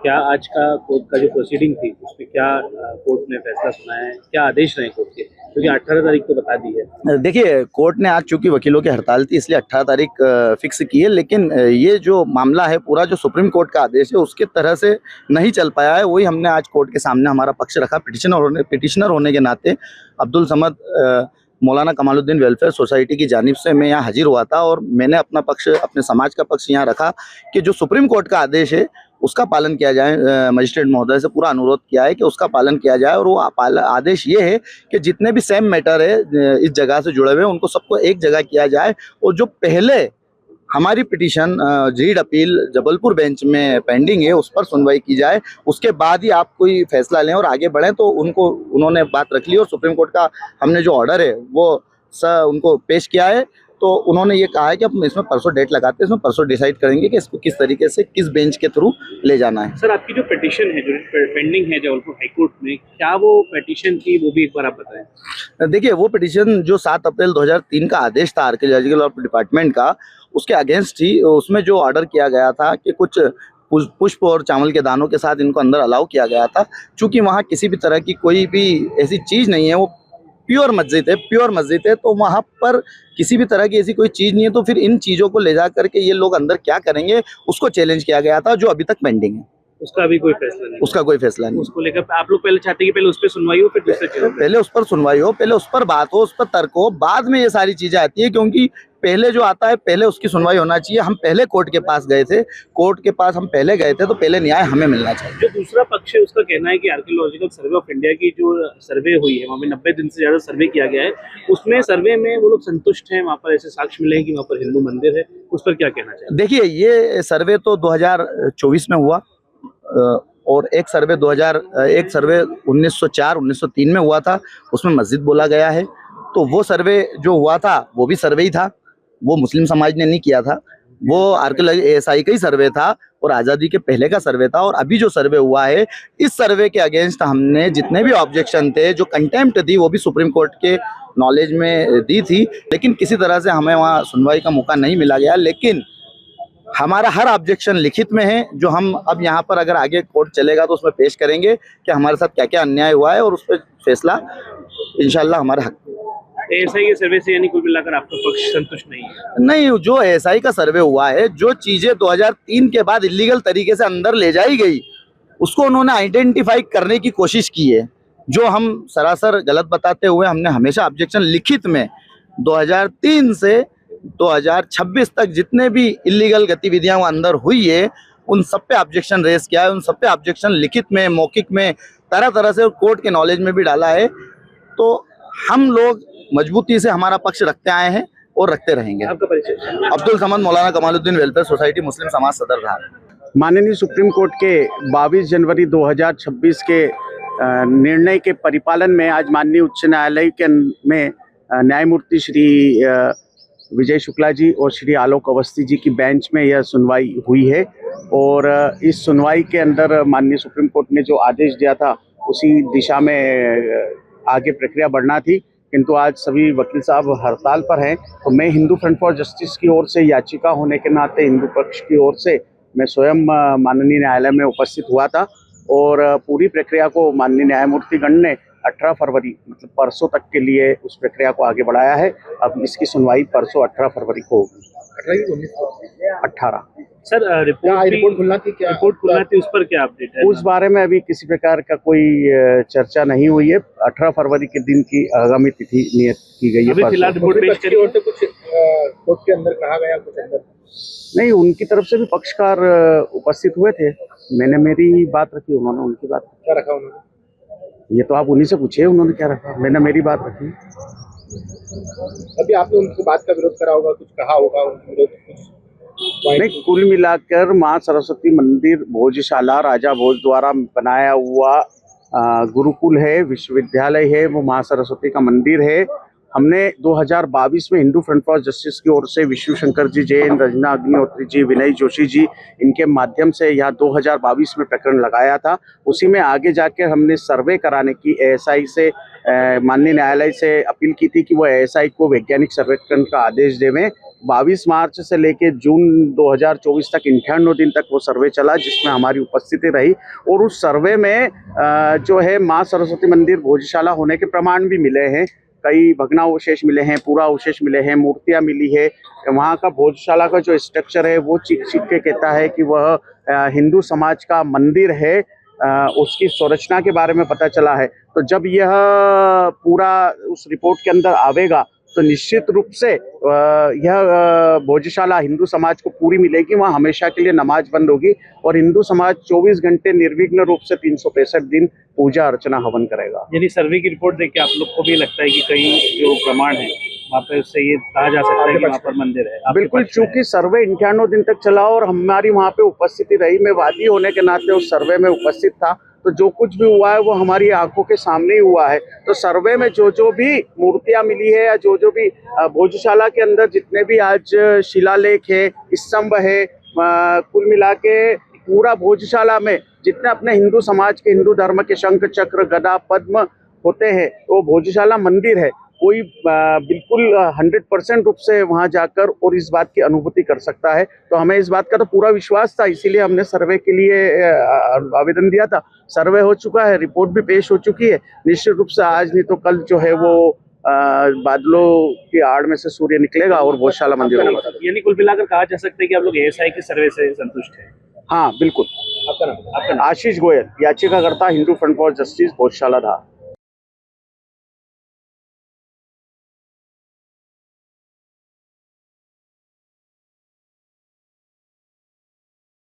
क्या आज का कोर्ट का जो प्रोसीडिंग थी उसमें क्या कोर्ट ने फैसला सुनाया है, क्या आदेश रहे कोर्ट के, क्योंकि 18 तारीख तो बता दी है। देखिए, कोर्ट ने आज चूंकि वकीलों की हड़ताल थी इसलिए 18 तारीख फिक्स की है, लेकिन ये जो मामला है पूरा जो सुप्रीम कोर्ट का आदेश है उसके तरह से नहीं चल पाया है। वही हमने आज कोर्ट के सामने हमारा पक्ष रखा। पिटिशनर होने के नाते अब्दुल समद मौलाना कमालुद्दीन वेलफेयर सोसाइटी की जानिब से मैं यहाँ हाजिर हुआ था और मैंने अपना पक्ष, अपने समाज का पक्ष यहाँ रखा कि जो सुप्रीम कोर्ट का आदेश है उसका पालन किया जाए। मजिस्ट्रेट महोदय से पूरा अनुरोध किया है कि उसका पालन किया जाए और वो आदेश ये है कि जितने भी सेम मैटर है इस जगह से जुड़े हुए उनको सबको एक जगह किया जाए। और जो पहले हमारी petition read appeal Jabalpur bench में पेंडिंग है उस पर सुनवाई की जाए, उसके बाद ही आप कोई फैसला लें और आगे बढ़ें। तो उन्होंने बात रख ली और सुप्रीम कोर्ट का हमने जो ऑर्डर है वो उनको पेश किया है। तो उन्होंने ये कहा है कि अब इसमें परसों डेट लगाते हैं, इसमें परसों डिसाइड करेंगे कि इसको किस तरीके से किस बेंच के थ्रू ले जाना है। सर, आपकी जो पिटीशन है जो पेंडिंग है जबलपुर हाईकोर्ट में, क्या वो पिटीशन थी वो भी एक बार आप बताएं। देखिए, वो पिटीशन जो 7 अप्रैल 2003 का आदेश था आर्कियोलॉजिकल डिपार्टमेंट का, उसके अगेंस्ट थी। उसमें जो ऑर्डर किया गया था कि कुछ पुष्प और चावल के दानों के साथ इनको अंदर अलाउ किया गया था। चूंकि वहाँ किसी भी तरह की कोई भी ऐसी चीज़ नहीं है, वो प्योर मस्जिद है, तो वहाँ पर किसी भी तरह की ऐसी कोई चीज़ नहीं है। तो फिर इन चीज़ों को ले जा करके ये लोग अंदर क्या करेंगे उसको चैलेंज किया गया था, जो अभी तक पेंडिंग है। उसका भी कोई फैसला नहीं, उसका कोई फैसला नहीं। उसको लेकर आप लोग पहले चाहते हैं कि पहले उस पर सुनवाई हो, फिर दूसरे चीज़ों पहले उस पर सुनवाई हो, पहले उस पर बात हो, उस पर तर्क हो, बाद में ये सारी चीज़ें आती है। क्योंकि पहले जो आता है पहले उसकी सुनवाई होना चाहिए। हम पहले कोर्ट के पास गए थे, कोर्ट के पास हम पहले गए थे, तो पहले न्याय हमें मिलना चाहिए। जो दूसरा पक्ष है उसका कहना है कि आर्कियोलॉजिकल सर्वे ऑफ इंडिया की जो सर्वे हुई है वहाँ पे 90 दिन से ज़्यादा सर्वे किया गया है, उसमें सर्वे में वो लोग संतुष्ट हैं, वहाँ पर ऐसे साक्ष्य मिले हैं कि वहाँ पर हिंदू मंदिर है। उस पर क्या कहना चाहिए? देखिए, ये सर्वे तो 2024 में हुआ और एक सर्वे 1904 1903 में हुआ था, उसमें मस्जिद बोला गया है। तो वो सर्वे जो हुआ था वो भी सर्वे ही था, वो मुस्लिम समाज ने नहीं किया था, वो आर्कियोलॉजी एएसआई का ही सर्वे था और आज़ादी के पहले का सर्वे था। और अभी जो सर्वे हुआ है, इस सर्वे के अगेंस्ट हमने जितने भी ऑब्जेक्शन थे, जो कंटेम्प्ट थी, वो भी सुप्रीम कोर्ट के नॉलेज में दी थी, लेकिन किसी तरह से हमें वहाँ सुनवाई का मौका नहीं मिला गया। लेकिन हमारा हर ऑब्जेक्शन लिखित में है, जो हम अब यहाँ पर अगर आगे कोर्ट चलेगा तो उसमें पेश करेंगे कि हमारे साथ क्या क्या अन्याय हुआ है और उस पर फैसला इंशाल्लाह हमारा हक। एएसआई के सर्वे से यानी कुल मिलाकर आपका पक्ष संतुष्ट नहीं है? नहीं, जो एएसआई का सर्वे हुआ है, जो चीज़ें 2003 के बाद इलीगल तरीके से अंदर ले जाई गई उसको उन्होंने आइडेंटिफाई करने की कोशिश की है, जो हम सरासर गलत बताते हुए हमने हमेशा ऑब्जेक्शन लिखित में 2003 से 2026 तक जितने भी इलीगल गतिविधियां अंदर हुई है उन सब पे ऑब्जेक्शन रेस किया है, उन सब पे ऑब्जेक्शन लिखित में, मौखिक में, तरह तरह से कोर्ट के नॉलेज में भी डाला है। तो हम लोग मजबूती से हमारा पक्ष रखते आए हैं और रखते रहेंगे। आपका परिचय? अब्दुल समद मौलाना कमालुद्दीन वेलफेयर सोसाइटी मुस्लिम समाज सदर धार। माननीय सुप्रीम कोर्ट के 22 जनवरी 2026 के निर्णय के परिपालन में आज माननीय उच्च न्यायालय के में न्यायमूर्ति श्री विजय शुक्ला जी और श्री आलोक अवस्थी जी की बेंच में यह सुनवाई हुई है। और इस सुनवाई के अंदर माननीय सुप्रीम कोर्ट ने जो आदेश दिया था उसी दिशा में आगे प्रक्रिया बढ़ना थी, किंतु आज सभी वकील साहब हड़ताल पर हैं। तो मैं हिंदू फ्रंट फॉर जस्टिस की ओर से, याचिका होने के नाते हिंदू पक्ष की ओर से मैं स्वयं माननीय न्यायालय में उपस्थित हुआ था और पूरी प्रक्रिया को माननीय न्यायमूर्तिगण ने 18 फरवरी मतलब परसों तक के लिए उस प्रक्रिया को आगे बढ़ाया है। अब इसकी सुनवाई परसों 18 फरवरी को होगी। 18। सर, रिपोर्ट खुलना थी, क्या रिपोर्ट खुलना थी, उस पर क्या अपडेट है? उस बारे में अभी किसी प्रकार का कोई चर्चा नहीं हुई है। 18 फरवरी के दिन की आगामी तिथि नियत की गई है। फिलहाल रिपोर्ट पेश करी और तो कुछ कोर्ट के अंदर कहा गया, कुछ अंदर नहीं, उनकी तरफ से भी पक्षकार उपस्थित हुए थे। मैंने मेरी बात रखी, उन्होंने उनकी बात। क्या रखा उन्होंने? ये तो आप उन्हीं से पूछिए उन्होंने क्या रखा, मैंने मेरी बात रखी। अभी आपने उनकी बात का विरोध करा होगा, कुछ कहा होगा, उनका विरोध कुछ नहीं, कुल मिलाकर माँ सरस्वती मंदिर भोजशाला राजा भोज द्वारा बनाया हुआ गुरुकुल है, विश्वविद्यालय है, वो माँ सरस्वती का मंदिर है। हमने 2022 में हिंदू फ्रंट फॉर जस्टिस की ओर से विष्णु शंकर जी जैन, रजना अग्निहोत्री जी, विनय जोशी जी, इनके माध्यम से यह 2022 में प्रकरण लगाया था। उसी में आगे जाकर हमने सर्वे कराने की एएसआई से माननीय न्यायालय से अपील की थी कि वो एएसआई को वैज्ञानिक सर्वेक्षण का आदेश देवें। 22 मार्च से लेकर जून 2024 तक 98 दिन तक वो सर्वे चला, जिसमें हमारी उपस्थिति रही। और उस सर्वे में जो है माँ सरस्वती मंदिर भोजशाला होने के प्रमाण भी मिले हैं। कई भग्नावशेष मिले हैं, पूरा अवशेष मिले हैं, मूर्तियां मिली है। वहाँ का भोजशाला का जो स्ट्रक्चर है वो चिक के कहता है कि वह हिंदू समाज का मंदिर है। उसकी संरचना के बारे में पता चला है। तो जब यह पूरा उस रिपोर्ट के अंदर आवेगा तो निश्चित रूप से यह भोजशाला हिंदू समाज को पूरी मिलेगी। वहाँ हमेशा के लिए नमाज बंद होगी और हिंदू समाज 24 घंटे निर्विघ्न रूप से 365 दिन पूजा अर्चना हवन करेगा। यानी सर्वे की रिपोर्ट देख के आप लोग को भी लगता है कि कई जो प्रमाण है वहाँ पे उससे ये कहा जा सकता है कि वहाँ पर मंदिर है। आपके बिल्कुल, पक्ष में चूंकि सर्वे 98 दिन तक चला और हमारी वहाँ पे उपस्थिति रही। मैं वादी होने के नाते उस सर्वे में उपस्थित था, तो जो कुछ भी हुआ है वो हमारी आंखों के सामने ही हुआ है। तो सर्वे में जो भी मूर्तियां मिली है या जो भी भोजशाला के अंदर जितने भी आज शिलालेख है, स्तंभ है, कुल मिला के पूरा भोजशाला में जितने अपने हिंदू समाज के, हिंदू धर्म के शंख, चक्र, गदा, पद्म होते हैं, तो भोजशाला मंदिर है। कोई बिल्कुल 100% रूप से वहां जाकर और इस बात की अनुभूति कर सकता है। तो हमें इस बात का तो पूरा विश्वास था, इसीलिए हमने सर्वे के लिए आवेदन दिया था। सर्वे हो चुका है, रिपोर्ट भी पेश हो चुकी है। निश्चित रूप से आज नहीं तो कल जो है वो बादलों की आड़ में से सूर्य निकलेगा और भोजशाला मंदिर होगा। यानी कुल मिलाकर कहा जा सकता है कि आप लोग एएसआई के सर्वे से संतुष्ट हैं। हाँ बिल्कुल। आपका नाम? आशीष गोयल, याचिकाकर्ता, Hindu front for justice, Bhojshala Dhar.